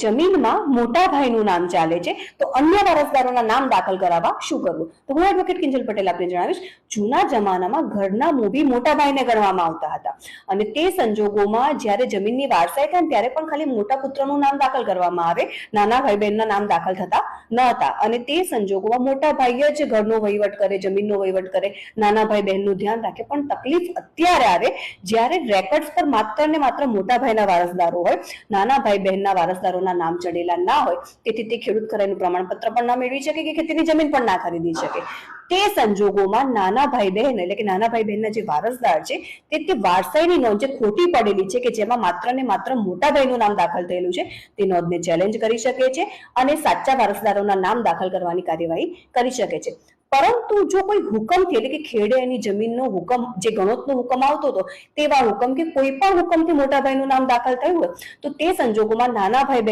જમીનમાં મોટા ભાઈનું નામ ચાલે છે તો અન્ય વારસદારોના નામ દાખલ કરાવવા શું કરવું? તો હું એડવોકેટ કિંજલ પટેલ આપને જણાવીશ. જૂના જમાનામાં ઘરના મોભી મોટા ભાઈને ગણવામાં આવતા હતા અને તે સંજોગોમાં જ્યારે જમીનની વારસાઈ થાય ત્યારે પણ ખાલી મોટા પુત્રનું નામ દાખલ કરવામાં આવે, નાના ભાઈ બહેનના નામ દાખલ થતા ન હતા. અને તે સંજોગોમાં મોટા ભાઈ જ ઘરનો વહીવટ કરે, જમીનનો વહીવટ કરે, નાના ભાઈ બહેનનું ધ્યાન રાખે. પણ તકલીફ અત્યારે આવે જ્યારે રેકોર્ડ્સ પર માત્ર ને માત્ર મોટા ભાઈના વારસદારો હોય, નાના ભાઈ બહેનના વારસદારોના નામ ચડેલા ના હોય, તેથી તે ખેડૂત ખરાઈનું પ્રમાણપત્ર પણ ના મેળવી શકે કે ખેતીની જમીન પણ ના ખરીદી શકે. તે સંજોગોમાં નાના ભાઈ બહેન એટલે કે નાના ભાઈ બહેનના જે વારસદાર છે તે વારસાઈની નોંધ જે ખોટી પડેલી છે કે જેમાં માત્ર ને માત્ર મોટા ભાઈનું નામ દાખલ થયેલું છે તે નોંધને ચેલેન્જ કરી શકે છે અને સાચા વારસદારોના નામ દાખલ કરવાની કાર્યવાહી કરી શકે છે. પરંતુ જો કોઈ હુકમથી એટલે કે ખેડે એની જમીનનો હુકમ, જે ગણોતનો હુકમ આવતો હતો તેવા હુકમ કે કોઈ પણ હુકમથી મોટા ભાઈનું નામ દાખલ થયું હોય તો તે સંજોગોમાં નાના ભાઈ